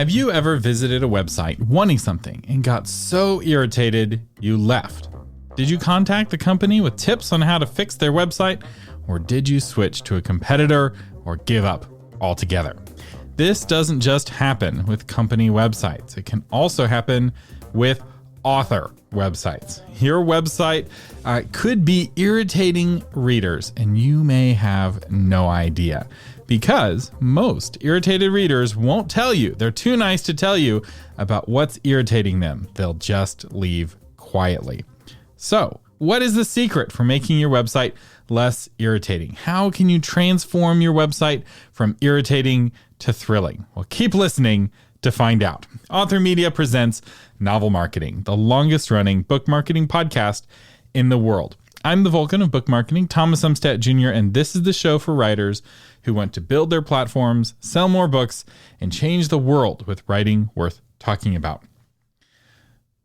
Have you ever visited a website wanting something and got so irritated you left? Did you contact the company with tips on how to fix their website, or did you switch to a competitor or give up altogether? This doesn't just happen with company websites. It can also happen with author websites. Your website could be irritating readers, and you may have no idea, because most irritated readers won't tell you. They're too nice to tell you about what's irritating them. They'll just leave quietly. So, what is the secret for making your website less irritating? How can you transform your website from irritating to thrilling? Well, keep listening to find out. Author Media presents Novel Marketing, the longest running book marketing podcast in the world. I'm the Vulcan of book marketing, Thomas Umstattd Jr., and this is the show for writers who want to build their platforms, sell more books, and change the world with writing worth talking about.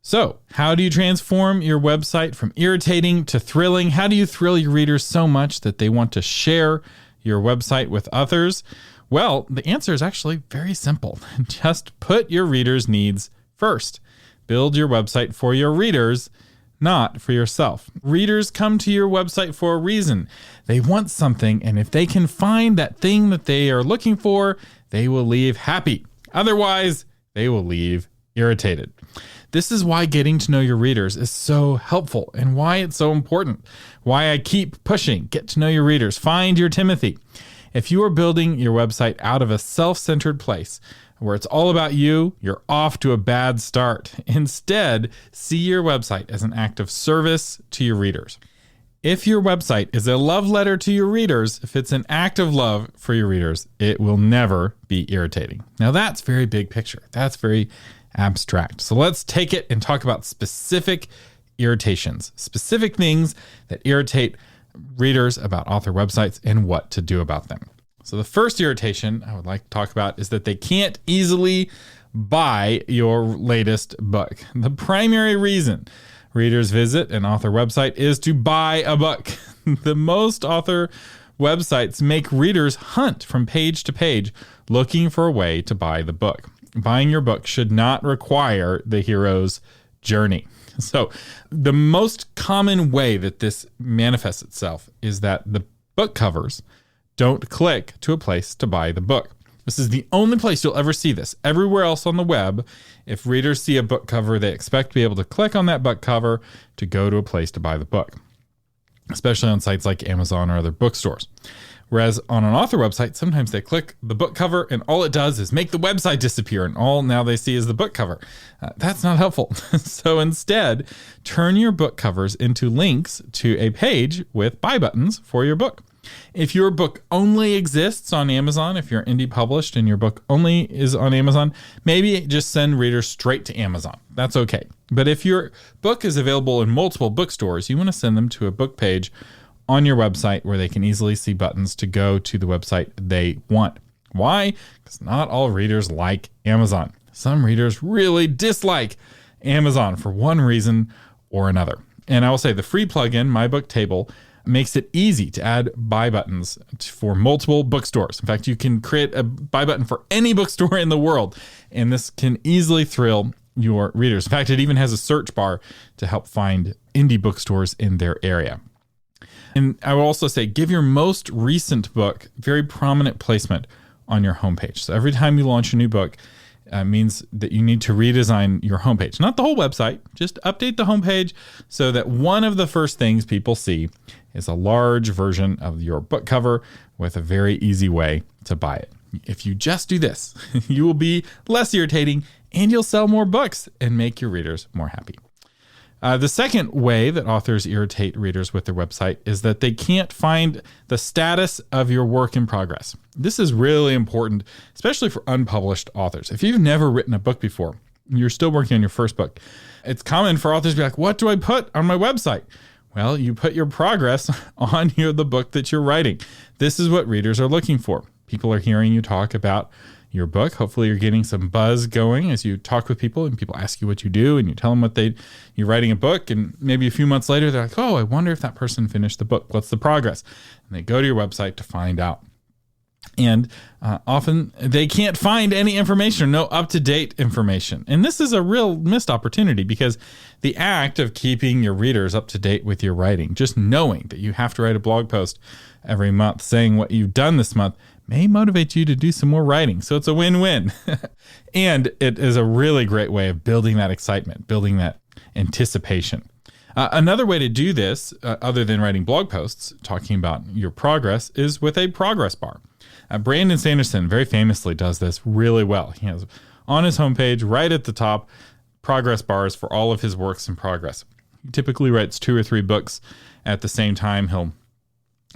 So, how do you transform your website from irritating to thrilling? How do you thrill your readers so much that they want to share your website with others? Well, the answer is actually very simple. Just put your readers' needs first. Build your website for your readers, not for yourself. Readers come to your website for a reason. They want something, and if they can find that thing that they are looking for, they will leave happy. Otherwise, they will leave irritated. This is why getting to know your readers is so helpful and why it's so important. Why I keep pushing. Get to know your readers. Find your Timothy. If you are building your website out of a self-centered place where it's all about you, you're off to a bad start. Instead, see your website as an act of service to your readers. If your website is a love letter to your readers, if it's an act of love for your readers, it will never be irritating. Now that's very big picture. That's very abstract. So let's take it and talk about specific irritations, specific things that irritate readers about author websites and what to do about them. So the first irritation I would like to talk about is that they can't easily buy your latest book. The primary reason readers visit an author website is to buy a book. The most author websites make readers hunt from page to page looking for a way to buy the book. Buying your book should not require the hero's journey. So the most common way that this manifests itself is that the book covers don't click to a place to buy the book. This is the only place you'll ever see this. Everywhere else on the web, if readers see a book cover, they expect to be able to click on that book cover to go to a place to buy the book, especially on sites like Amazon or other bookstores. Whereas on an author website, sometimes they click the book cover and all it does is make the website disappear and all now they see is the book cover. That's not helpful. So instead, turn your book covers into links to a page with buy buttons for your book. If your book only exists on Amazon, if you're indie published and your book only is on Amazon, maybe just send readers straight to Amazon. That's okay. But if your book is available in multiple bookstores, you want to send them to a book page on your website where they can easily see buttons to go to the website they want. Why? Because not all readers like Amazon. Some readers really dislike Amazon for one reason or another. And I will say the free plugin, My Book Table, makes it easy to add buy buttons for multiple bookstores. In fact, you can create a buy button for any bookstore in the world, and this can easily thrill your readers. In fact, it even has a search bar to help find indie bookstores in their area. And I will also say, give your most recent book very prominent placement on your homepage. So every time you launch a new book, means that you need to redesign your homepage. Not the whole website, just update the homepage so that one of the first things people see is a large version of your book cover with a very easy way to buy it. If you just do this, you will be less irritating and you'll sell more books and make your readers more happy. The second way that authors irritate readers with their website is that they can't find the status of your work in progress. This is really important, especially for unpublished authors. If you've never written a book before, you're still working on your first book, it's common for authors to be like, what do I put on my website? Well, you put your progress on the book that you're writing. This is what readers are looking for. People are hearing you talk about your book. Hopefully you're getting some buzz going as you talk with people and people ask you what you do and you tell them you're writing a book, and maybe a few months later they're like, oh, I wonder if that person finished the book. What's the progress? And they go to your website to find out. And often they can't find any information or no up-to-date information. And this is a real missed opportunity, because the act of keeping your readers up to date with your writing, just knowing that you have to write a blog post every month saying what you've done this month, may motivate you to do some more writing. So it's a win-win. And it is a really great way of building that excitement, building that anticipation. Another way to do this, other than writing blog posts, talking about your progress, is with a progress bar. Brandon Sanderson very famously does this really well. He has on his homepage, right at the top, progress bars for all of his works in progress. He typically writes 2 or 3 books at the same time. He'll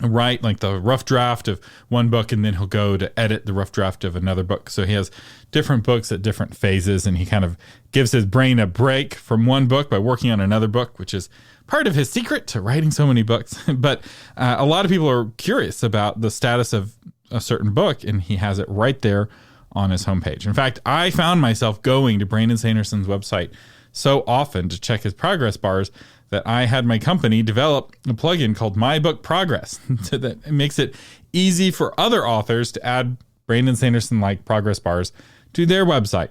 write like the rough draft of one book, and then he'll go to edit the rough draft of another book. So he has different books at different phases, and he kind of gives his brain a break from one book by working on another book, which is part of his secret to writing so many books. But a lot of people are curious about the status of a certain book, and he has it right there on his homepage. In fact, I found myself going to Brandon Sanderson's website so often to check his progress bars that I had my company develop a plugin called My Book Progress so that it makes it easy for other authors to add Brandon Sanderson-like progress bars to their website.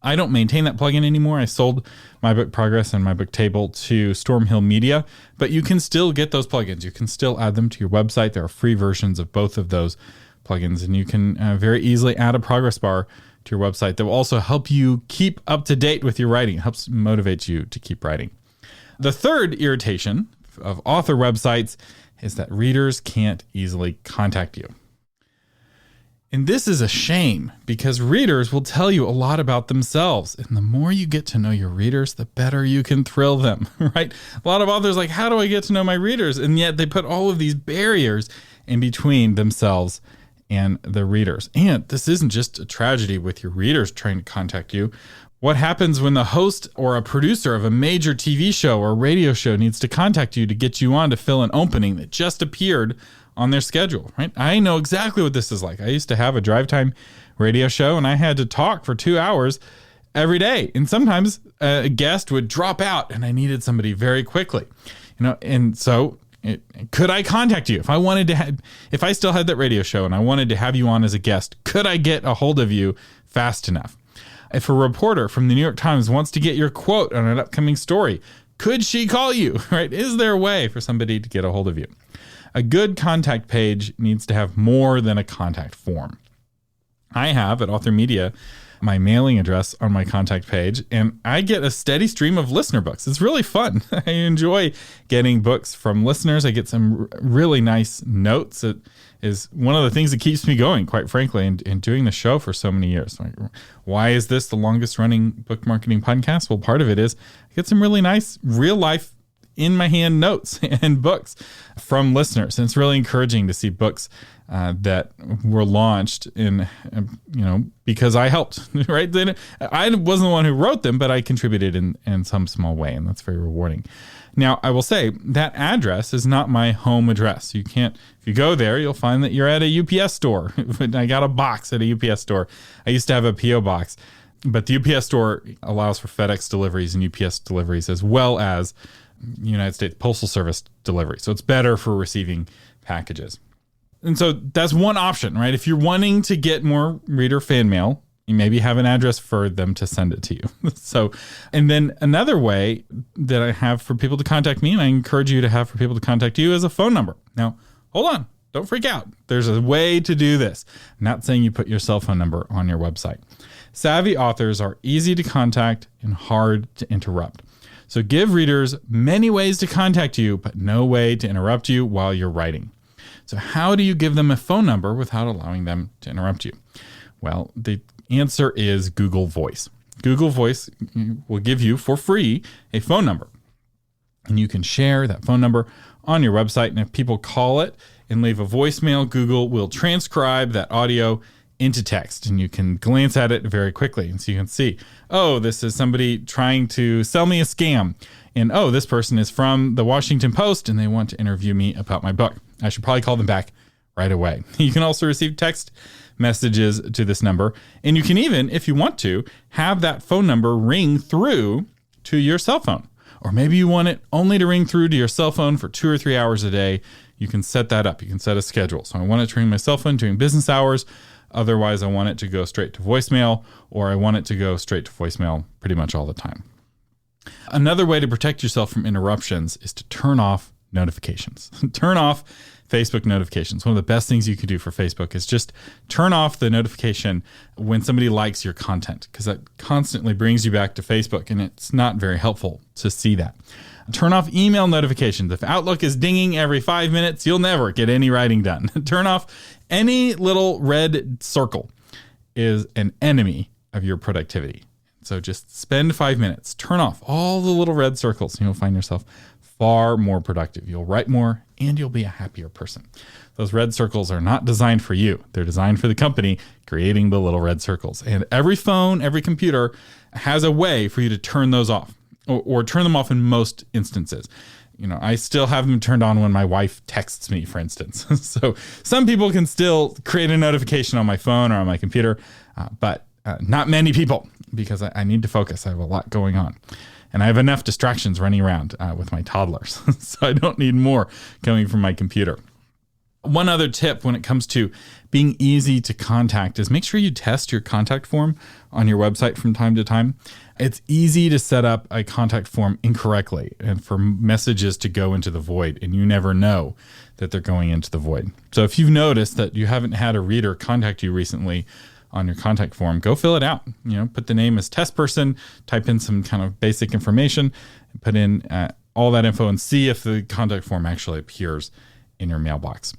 I don't maintain that plugin anymore. I sold My Book Progress and My Book Table to Stormhill Media, but you can still get those plugins. You can still add them to your website. There are free versions of both of those plugins, and you can very easily add a progress bar to your website that will also help you keep up to date with your writing. It helps motivate you to keep writing. The third irritation of author websites is that readers can't easily contact you. And this is a shame, because readers will tell you a lot about themselves. And the more you get to know your readers, the better you can thrill them, right? A lot of authors are like, how do I get to know my readers? And yet they put all of these barriers in between themselves and the readers. And this isn't just a tragedy with your readers trying to contact you. What happens when the host or a producer of a major TV show or radio show needs to contact you to get you on to fill an opening that just appeared on their schedule, right? I know exactly what this is like. I used to have a drive time radio show, and I had to talk for 2 hours every day. And sometimes a guest would drop out, and I needed somebody very quickly, and so could I contact you if I wanted to if I still had that radio show and I wanted to have you on as a guest? Could I get a hold of you fast enough? If a reporter from the New York Times wants to get your quote on an upcoming story, could she call you, right? Is there a way for somebody to get a hold of you? A good contact page needs to have more than a contact form. I have at Author Media my mailing address on my contact page, and I get a steady stream of listener books. It's really fun. I enjoy getting books from listeners. I get some really nice notes. It is one of the things that keeps me going, quite frankly, and doing the show for so many years. Like, why is this the longest running book marketing podcast? Well, part of it is I get some really nice real life in my hand notes and books from listeners. And it's really encouraging to see books that were launched because I helped, right? I wasn't the one who wrote them, but I contributed in some small way, and that's very rewarding. Now, I will say that address is not my home address. You can't, if you go there, you'll find that you're at a UPS store. I got a box at a UPS store. I used to have a PO box, but the UPS store allows for FedEx deliveries and UPS deliveries, as well as United States Postal Service delivery. So it's better for receiving packages. And so that's one option, right? If you're wanting to get more reader fan mail, you maybe have an address for them to send it to you. So, and then another way that I have for people to contact me, and I encourage you to have for people to contact you, is a phone number. Now, hold on. Don't freak out. There's a way to do this. I'm not saying you put your cell phone number on your website. Savvy authors are easy to contact and hard to interrupt. So give readers many ways to contact you, but no way to interrupt you while you're writing. So how do you give them a phone number without allowing them to interrupt you? Well, the answer is Google Voice. Google Voice will give you for free a phone number, and you can share that phone number on your website. And if people call it and leave a voicemail, Google will transcribe that audio into text, and you can glance at it very quickly. And so you can see, oh, this is somebody trying to sell me a scam. And oh, this person is from the Washington Post and they want to interview me about my book. I should probably call them back right away. You can also receive text messages to this number. And you can even, if you want to, have that phone number ring through to your cell phone. Or maybe you want it only to ring through to your cell phone for 2 or 3 hours a day. you can set that up. You can set a schedule. So I want it to ring my cell phone during business hours. Otherwise, I want it to go straight to voicemail, or I want it to go straight to voicemail pretty much all the time. Another way to protect yourself from interruptions is to turn off notifications. Turn off Facebook notifications. One of the best things you can do for Facebook is just turn off the notification when somebody likes your content, because that constantly brings you back to Facebook, and it's not very helpful to see that. Turn off email notifications. If Outlook is dinging every 5 minutes, you'll never get any writing done. Turn off any little red circle is an enemy of your productivity. So just spend 5 minutes, turn off all the little red circles, and you'll find yourself far more productive. You'll write more and you'll be a happier person. Those red circles are not designed for you. They're designed for the company creating the little red circles. And every phone, every computer has a way for you to turn those off, or turn them off in most instances. You know, I still have them turned on when my wife texts me, for instance. So some people can still create a notification on my phone or on my computer, but not many people, because I need to focus. I have a lot going on. And I have enough distractions running around with my toddlers. So I don't need more coming from my computer. One other tip when it comes to being easy to contact is make sure you test your contact form on your website from time to time. It's easy to set up a contact form incorrectly and for messages to go into the void, and you never know that they're going into the void. So if you've noticed that you haven't had a reader contact you recently on your contact form, go fill it out. You know, put the name as test person, type in some kind of basic information, put in all that info, and see if the contact form actually appears in your mailbox.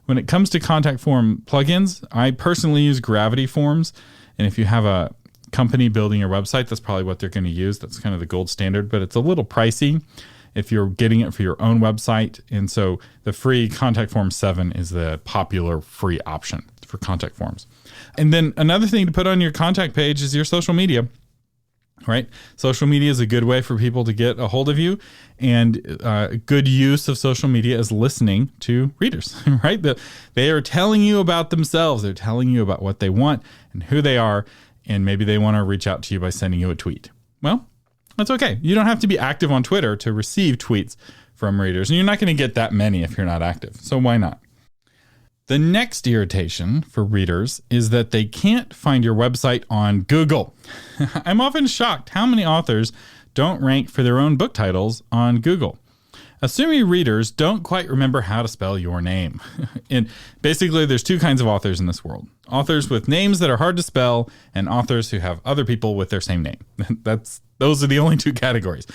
When it comes to contact form plugins, I personally use Gravity Forms. And if you have a company building your website, that's probably what they're going to use. That's kind of the gold standard, but it's a little pricey if you're getting it for your own website. And so the free Contact Form 7 is the popular free option for contact forms. And then another thing to put on your contact page is your social media, right? Social media is a good way for people to get a hold of you, and good use of social media is listening to readers, right? They are telling you about themselves. They're telling you about what they want and who they are, and maybe they want to reach out to you by sending you a tweet. Well, that's okay. You don't have to be active on Twitter to receive tweets from readers, and you're not going to get that many if you're not active. So why not? The next irritation for readers is that they can't find your website on Google. I'm often shocked how many authors don't rank for their own book titles on Google. Assuming readers don't quite remember how to spell your name. And basically, there's two kinds of authors in this world. Authors with names that are hard to spell, and authors who have other people with their same name. Those are the only two categories.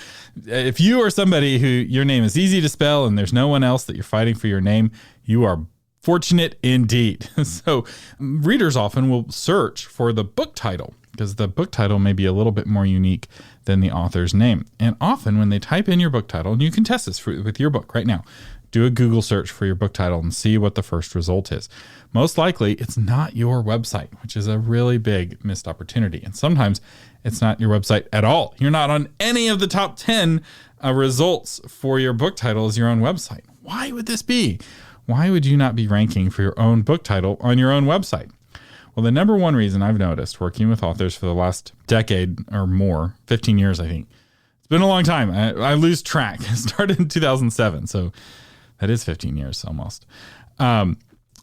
If you are somebody who your name is easy to spell and there's no one else that you're fighting for your name, you are fortunate indeed. So readers often will search for the book title, because the book title may be a little bit more unique than the author's name. And often when they type in your book title, and you can test this with your book right now, do a Google search for your book title and see what the first result is. Most likely it's not your website, which is a really big missed opportunity. And sometimes it's not your website at all. You're not on any of the top 10 results for your book title as your own website. Why would this be? Why would you not be ranking for your own book title on your own website? Well, the number one reason I've noticed working with authors for the last decade or more, 15 years, I think. It's been a long time. I lose track. It started in 2007, so that is 15 years almost. So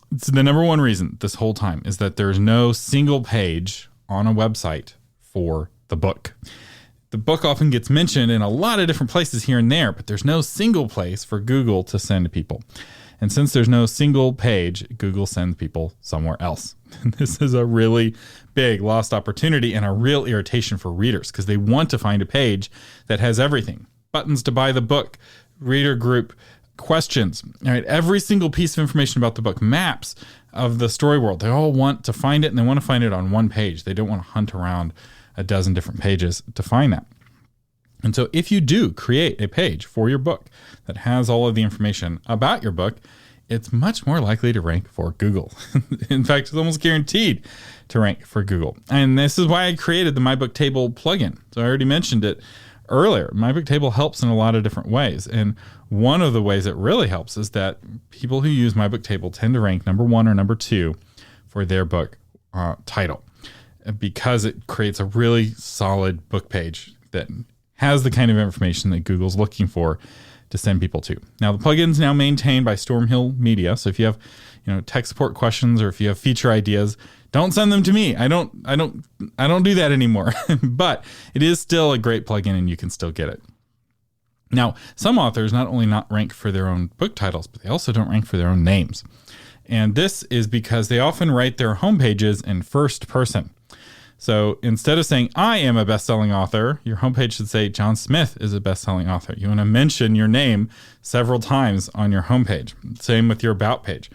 the number one reason this whole time is that there's no single page on a website for the book. The book often gets mentioned in a lot of different places here and there, but there's no single place for Google to send people. And since there's no single page, Google sends people somewhere else. This is a really big lost opportunity and a real irritation for readers, because they want to find a page that has everything. Buttons to buy the book, reader group, questions, all right, every single piece of information about the book, maps of the story world. They all want to find it, and they want to find it on one page. They don't want to hunt around a dozen different pages to find that. And so if you do create a page for your book that has all of the information about your book, it's much more likely to rank for Google. In fact, it's almost guaranteed to rank for Google. And this is why I created the My Book Table plugin. So I already mentioned it earlier. My Book Table helps in a lot of different ways. And one of the ways it really helps is that people who use My Book Table tend to rank number 1 or number 2 for their book title, because it creates a really solid book page that has the kind of information that Google's looking for to send people to. Now, the plugin's now maintained by Stormhill Media. So if you have, tech support questions or if you have feature ideas, don't send them to me. I don't do that anymore. But it is still a great plugin and you can still get it. Now, some authors not only not rank for their own book titles, but they also don't rank for their own names. And this is because they often write their homepages in first person. So instead of saying, I am a best-selling author, your homepage should say, John Smith is a best-selling author. You want to mention your name several times on your homepage. Same with your about page.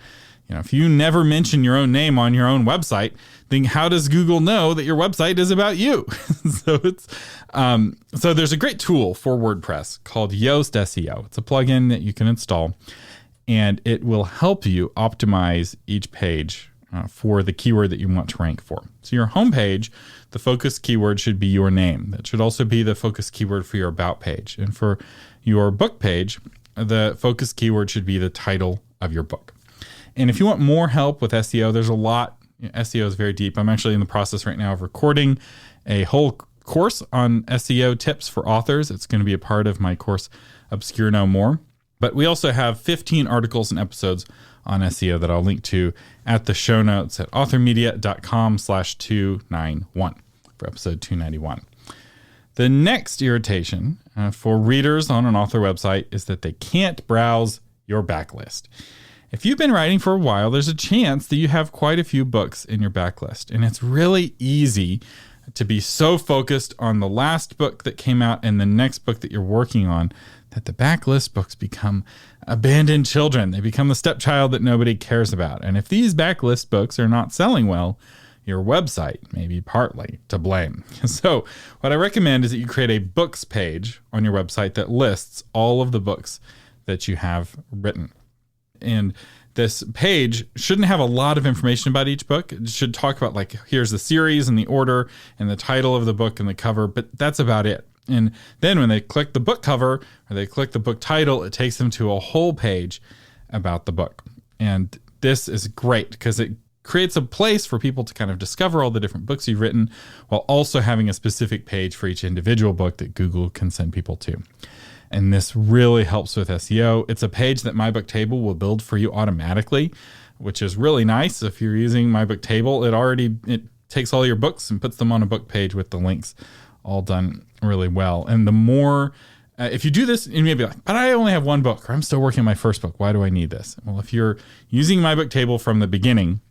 If you never mention your own name on your own website, then how does Google know that your website is about you? So there's a great tool for WordPress called Yoast SEO. It's a plugin that you can install, and it will help you optimize each page for the keyword that you want to rank for. So your homepage, the focus keyword should be your name. That should also be the focus keyword for your about page. And for your book page, the focus keyword should be the title of your book. And if you want more help with SEO, there's a lot. SEO is very deep. I'm actually in the process right now of recording a whole course on SEO tips for authors. It's going to be a part of my course, Obscure No More. But we also have 15 articles and episodes on SEO that I'll link to at the show notes at authormedia.com/291 for episode 291. The next irritation for readers on an author website is that they can't browse your backlist. If you've been writing for a while, there's a chance that you have quite a few books in your backlist. And it's really easy to be so focused on the last book that came out and the next book that you're working on that the backlist books become abandoned children. They become the stepchild that nobody cares about. And if these backlist books are not selling well, your website may be partly to blame. So what I recommend is that you create a books page on your website that lists all of the books that you have written. And this page shouldn't have a lot of information about each book. It should talk about here's the series and the order and the title of the book and the cover, but that's about it. And then when they click the book cover or they click the book title, it takes them to a whole page about the book. And this is great because it creates a place for people to kind of discover all the different books you've written while also having a specific page for each individual book that Google can send people to. And this really helps with SEO. It's a page that My Book Table will build for you automatically, which is really nice. If you're using My Book Table, it takes all your books and puts them on a book page with the links all done really well. And the more, if you do this, and you may be like, but I only have one book, or I'm still working on my first book. Why do I need this? Well, if you're using My Book Table from the beginning,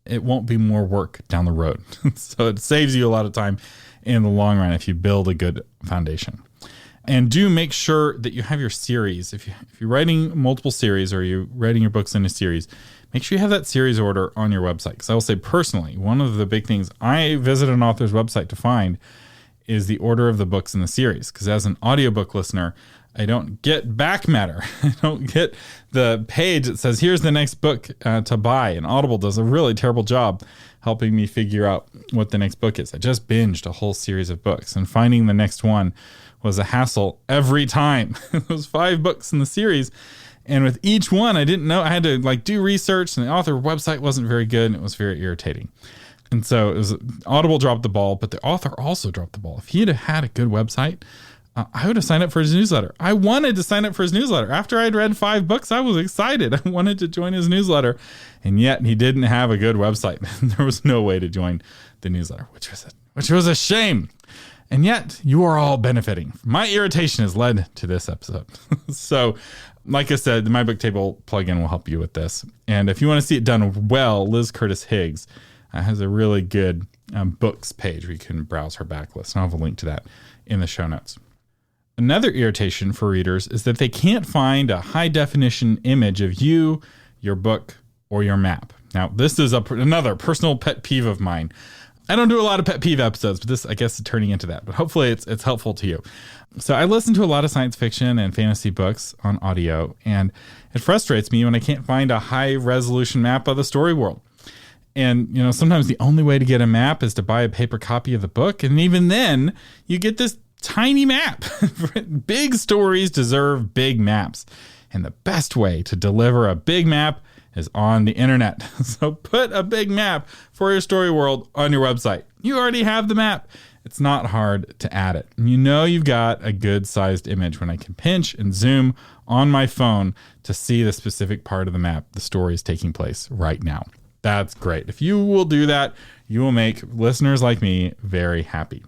it won't be more work down the road. So it saves you a lot of time in the long run if you build a good foundation. And do make sure that you have your series. If you're writing multiple series or you're writing your books in a series, make sure you have that series order on your website. Because I will say personally, one of the big things I visit an author's website to find is the order of the books in the series. Because as an audiobook listener, I don't get back matter. I don't get the page that says, here's the next book to buy. And Audible does a really terrible job helping me figure out what the next book is. I just binged a whole series of books, and finding the next one was a hassle every time. It was 5 books in the series. And with each one, I didn't know. I had to do research, and the author website wasn't very good, and it was very irritating. And so it was Audible dropped the ball, but the author also dropped the ball. If he'd have had a good website, I would have signed up for his newsletter. I wanted to sign up for his newsletter. After I'd read 5 books, I was excited. I wanted to join his newsletter, and yet he didn't have a good website. There was no way to join the newsletter, which was a shame. And yet you are all benefiting. My irritation has led to this episode. So like I said, the My Book Table plugin will help you with this. And if you want to see it done well, Liz Curtis Higgs has a really good books page where you can browse her backlist. And I'll have a link to that in the show notes. Another irritation for readers is that they can't find a high definition image of you, your book, or your map. Now, this is another personal pet peeve of mine. I don't do a lot of pet peeve episodes, but this, I guess, is turning into that. But hopefully it's helpful to you. So I listen to a lot of science fiction and fantasy books on audio, and it frustrates me when I can't find a high resolution map of the story world. And, sometimes the only way to get a map is to buy a paper copy of the book. And even then, you get this tiny map. Big stories deserve big maps. And the best way to deliver a big map is on the internet. So put a big map for your story world on your website. You already have the map. It's not hard to add it. And you know you've got a good sized image when I can pinch and zoom on my phone to see the specific part of the map the story is taking place right now. That's great. If you will do that, you will make listeners like me very happy.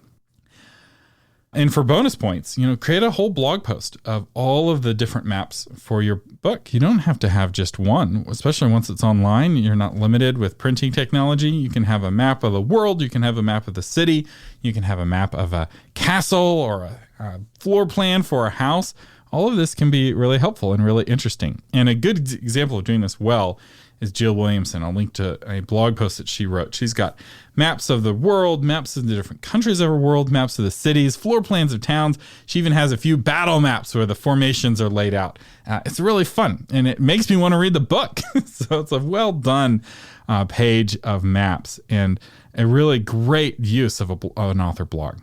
And for bonus points, create a whole blog post of all of the different maps for your book. You don't have to have just one, especially once it's online. You're not limited with printing technology. You can have a map of the world. You can have a map of the city. You can have a map of a castle or a floor plan for a house. All of this can be really helpful and really interesting. And a good example of doing this well is Jill Williamson. I'll link to a blog post that she wrote. She's got maps of the world, maps of the different countries of her world, maps of the cities, floor plans of towns. She even has a few battle maps where the formations are laid out. It's really fun, and it makes me want to read the book. So it's a well done page of maps and a really great use of an author blog.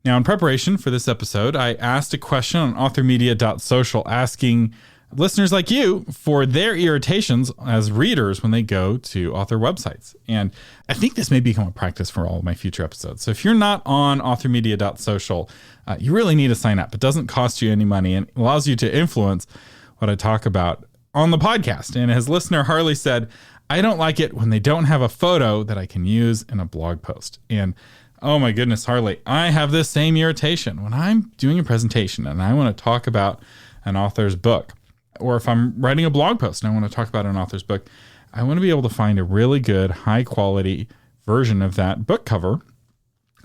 Now, in preparation for this episode, I asked a question on authormedia.social asking listeners like you for their irritations as readers when they go to author websites. And I think this may become a practice for all of my future episodes. So if you're not on authormedia.social, you really need to sign up. It doesn't cost you any money and allows you to influence what I talk about on the podcast. And as listener Harley said, I don't like it when they don't have a photo that I can use in a blog post. And oh my goodness, Harley, I have this same irritation when I'm doing a presentation and I want to talk about an author's book. Or if I'm writing a blog post and I want to talk about an author's book, I want to be able to find a really good, high quality version of that book cover.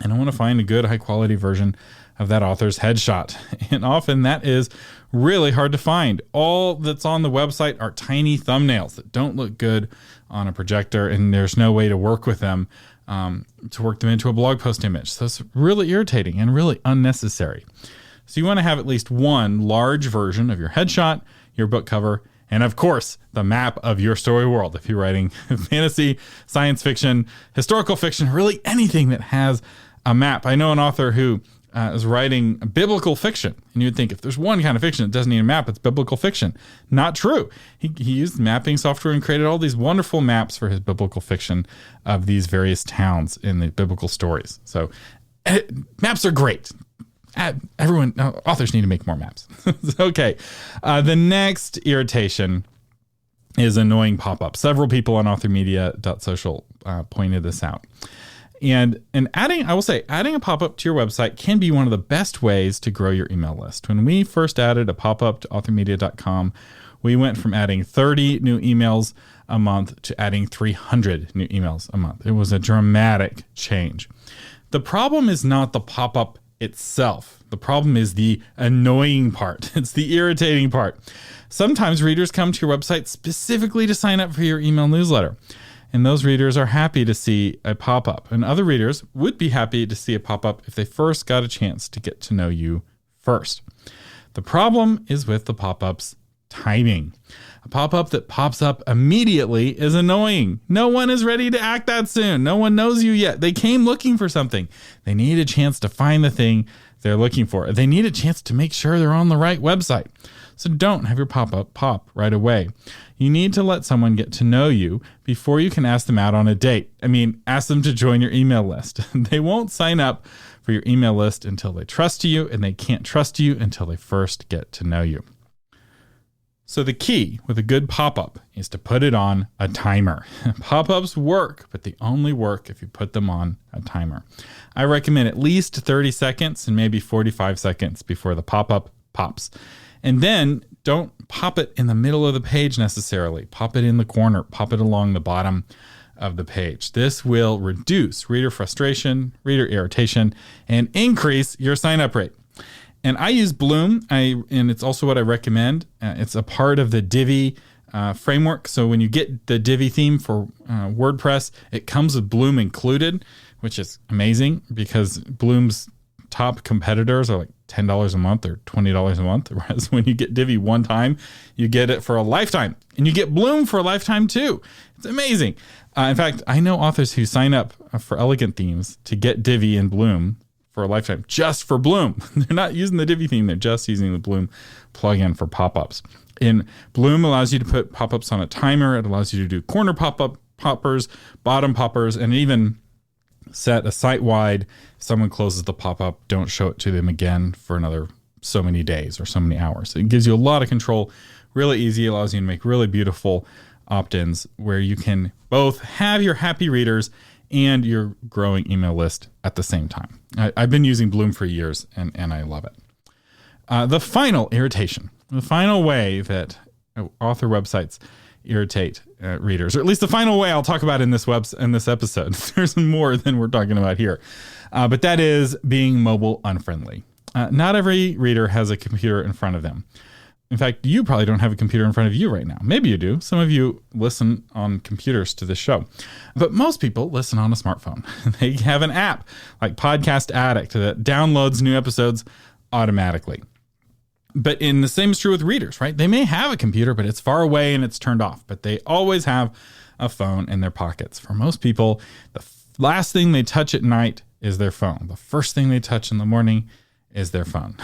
And I want to find a good, high quality version of that author's headshot. And often that is really hard to find. All that's on the website are tiny thumbnails that don't look good on a projector, and there's no way to work with them, to work them into a blog post image. So it's really irritating and really unnecessary. So you want to have at least one large version of your headshot, your book cover, and of course, the map of your story world. If you're writing fantasy, science fiction, historical fiction, really anything that has a map. I know an author who is writing biblical fiction, and you'd think if there's one kind of fiction that doesn't need a map, it's biblical fiction. Not true. He used mapping software and created all these wonderful maps for his biblical fiction of these various towns in the biblical stories. So maps are great. Authors need to make more maps. Okay. The next irritation is annoying pop-ups. Several people on authormedia.social pointed this out. And I will say, adding a pop-up to your website can be one of the best ways to grow your email list. When we first added a pop-up to authormedia.com, we went from adding 30 new emails a month to adding 300 new emails a month. It was a dramatic change. The problem is not the pop-up itself. The problem is the annoying part. It's the irritating part. Sometimes readers come to your website specifically to sign up for your email newsletter, and those readers are happy to see a pop-up, and other readers would be happy to see a pop-up if they first got a chance to get to know you first. The problem is with the pop-up's timing. A pop-up that pops up immediately is annoying. No one is ready to act that soon. No one knows you yet. They came looking for something. They need a chance to find the thing they're looking for. They need a chance to make sure they're on the right website. So don't have your pop-up pop right away. You need to let someone get to know you before you can ask them out on a date. Ask them to join your email list. They won't sign up for your email list until they trust you, and they can't trust you until they first get to know you. So the key with a good pop-up is to put it on a timer. Pop-ups work, but they only work if you put them on a timer. I recommend at least 30 seconds and maybe 45 seconds before the pop-up pops. And then don't pop it in the middle of the page necessarily. Pop it in the corner. Pop it along the bottom of the page. This will reduce reader frustration, reader irritation, and increase your sign-up rate. And I use Bloom, and it's also what I recommend. It's a part of the Divi framework. So when you get the Divi theme for WordPress, it comes with Bloom included, which is amazing because Bloom's top competitors are like $10 a month or $20 a month. Whereas when you get Divi one time, you get it for a lifetime. And you get Bloom for a lifetime too. It's amazing. In fact, I know authors who sign up for elegant themes to get Divi and Bloom for a lifetime, just for Bloom. They're not using the Divi theme, they're just using the Bloom plugin for pop-ups. And Bloom allows you to put pop-ups on a timer. It allows you to do corner poppers, bottom poppers, and even set a site-wide. If someone closes the pop-up, don't show it to them again for another so many days or so many hours. It gives you a lot of control, really easy, allows you to make really beautiful opt-ins where you can both have your happy readers and your growing email list at the same time. I've been using Bloom for years, and I love it. The final irritation, the final way that author websites irritate readers, or at least the final way I'll talk about in this episode. There's more than we're talking about here, but that is being mobile unfriendly. Not every reader has a computer in front of them. In fact, you probably don't have a computer in front of you right now. Maybe you do. Some of you listen on computers to this show. But most people listen on a smartphone. They have an app like Podcast Addict that downloads new episodes automatically. But the same is true with readers, right? They may have a computer, but it's far away and it's turned off. But they always have a phone in their pockets. For most people, the last thing they touch at night is their phone. The first thing they touch in the morning is their phone.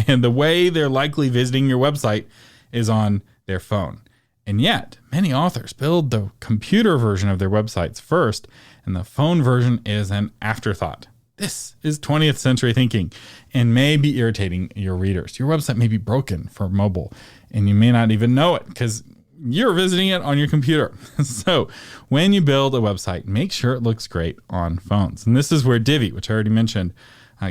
And the way they're likely visiting your website is on their phone. And yet, many authors build the computer version of their websites first, and the phone version is an afterthought. This is 20th century thinking and may be irritating your readers. Your website may be broken for mobile, and you may not even know it because you're visiting it on your computer. So when you build a website, make sure it looks great on phones. And this is where Divi, which I already mentioned,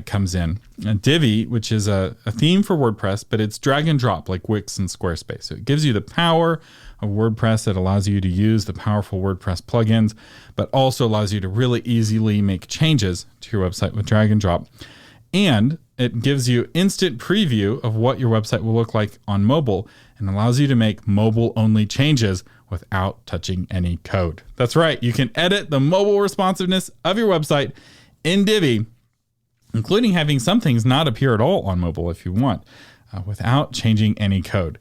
comes in. Divi, which is a theme for WordPress, but it's drag and drop like Wix and Squarespace. So it gives you the power of WordPress. It allows you to use the powerful WordPress plugins, but also allows you to really easily make changes to your website with drag and drop. And it gives you instant preview of what your website will look like on mobile and allows you to make mobile-only changes without touching any code. That's right. You can edit the mobile responsiveness of your website in Divi, including having some things not appear at all on mobile if you want, without changing any code.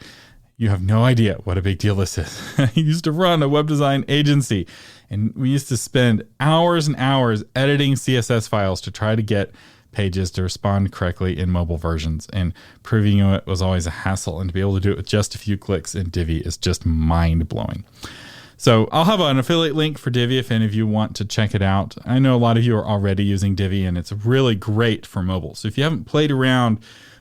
You have no idea what a big deal this is. I used to run a web design agency, and we used to spend hours and hours editing CSS files to try to get pages to respond correctly in mobile versions, and previewing it was always a hassle, and to be able to do it with just a few clicks in Divi is just mind-blowing. So I'll have an affiliate link for Divi if any of you want to check it out. I know a lot of you are already using Divi, and it's really great for mobile. So if you haven't played around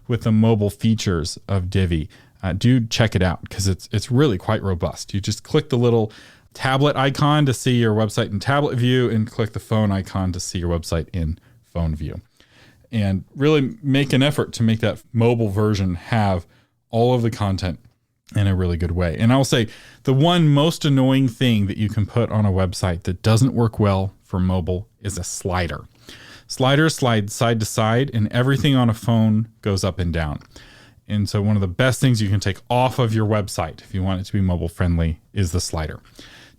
with the mobile features of Divi, do check it out because it's really quite robust. You just click the little tablet icon to see your website in tablet view and click the phone icon to see your website in phone view. And really make an effort to make that mobile version have all of the content in a really good way. And I'll say the one most annoying thing that you can put on a website that doesn't work well for mobile is a slider. Sliders slide side to side, and everything on a phone goes up and down. And so one of the best things you can take off of your website if you want it to be mobile friendly is the slider.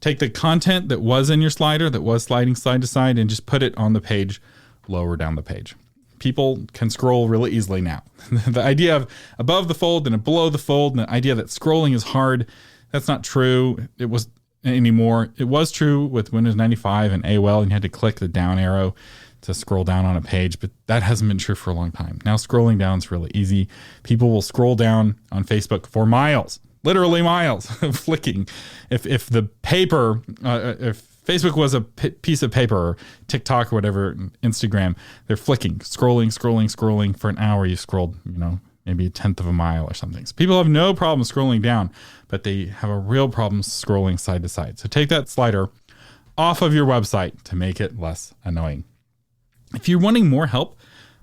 Take the content that was in your slider that was sliding side to side and just put it on the page lower down the page. People can scroll really easily now. The idea of above the fold and below the fold, and the idea that scrolling is hard, that's not true. It was anymore. It was true with Windows 95 and AOL, and you had to click the down arrow to scroll down on a page, but that hasn't been true for a long time. Now scrolling down is really easy. People will scroll down on Facebook for miles, literally miles, flicking. If the paper, if Facebook was a piece of paper, or TikTok or whatever, Instagram, they're flicking, scrolling for an hour. You scrolled, maybe a tenth of a mile or something. So people have no problem scrolling down, but they have a real problem scrolling side to side. So take that slider off of your website to make it less annoying. If you're wanting more help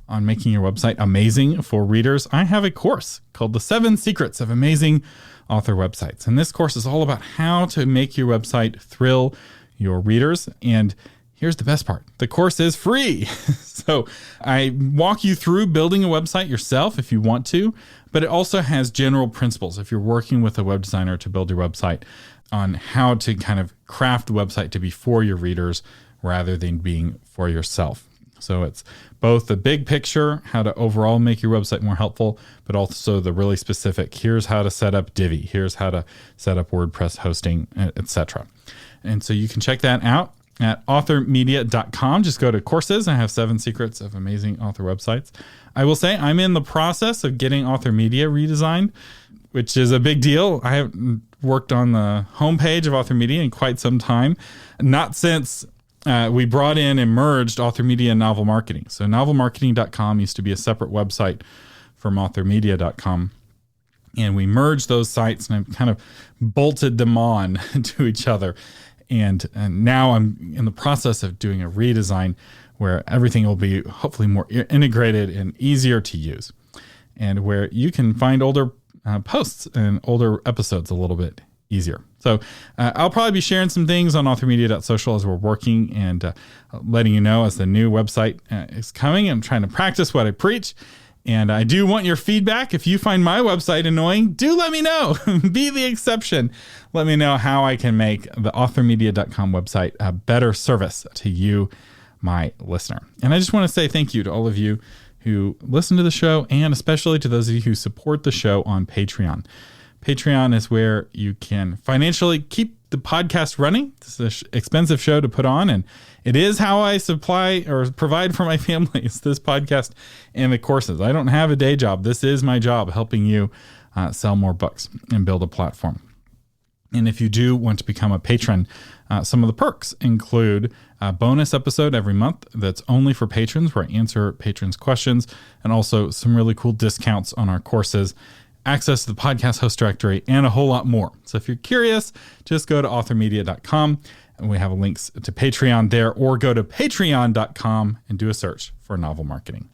on making your website amazing for readers, I have a course called The 7 Secrets of Amazing Author Websites. And this course is all about how to make your website thrill your readers. And here's the best part. The course is free. So I walk you through building a website yourself if you want to, but it also has general principles if you're working with a web designer to build your website on how to kind of craft the website to be for your readers rather than being for yourself. So it's both the big picture, how to overall make your website more helpful, but also the really specific, here's how to set up Divi, here's how to set up WordPress hosting, etc. And so you can check that out at authormedia.com. Just go to courses. I have 7 secrets of amazing author websites. I will say I'm in the process of getting Author Media redesigned, which is a big deal. I haven't worked on the homepage of Author Media in quite some time, not since we brought in and merged Author Media and Novel Marketing. So novelmarketing.com used to be a separate website from authormedia.com. And we merged those sites and I've kind of bolted them on to each other. And now I'm in the process of doing a redesign where everything will be hopefully more integrated and easier to use, and where you can find older posts and older episodes a little bit easier. So I'll probably be sharing some things on authormedia.social as we're working and letting you know as the new website is coming. I'm trying to practice what I preach. And I do want your feedback. If you find my website annoying, do let me know. Be the exception. Let me know how I can make the authormedia.com website a better service to you, my listener. And I just want to say thank you to all of you who listen to the show, and especially to those of you who support the show on Patreon. Patreon is where you can financially keep the podcast running. It's an expensive show to put on, and it is how I supply or provide for my family. It's this podcast and the courses. I don't have a day job. This is my job, helping you sell more books and build a platform. And if you do want to become a patron, some of the perks include a bonus episode every month that's only for patrons, where I answer patrons' questions, and also some really cool discounts on our courses, access to the podcast host directory, and a whole lot more. So if you're curious, just go to authormedia.com and we have links to Patreon there, or go to patreon.com and do a search for Novel Marketing.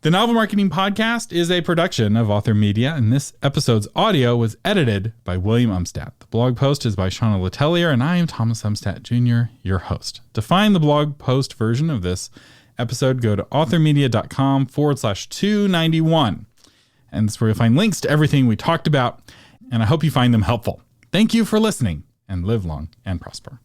The Novel Marketing Podcast is a production of Author Media, and this episode's audio was edited by William Umstattd. The blog post is by Shauna Letelier, and I am Thomas Umstattd Jr., your host. To find the blog post version of this episode, go to authormedia.com/291. And that's where you'll find links to everything we talked about, and I hope you find them helpful. Thank you for listening, and live long and prosper.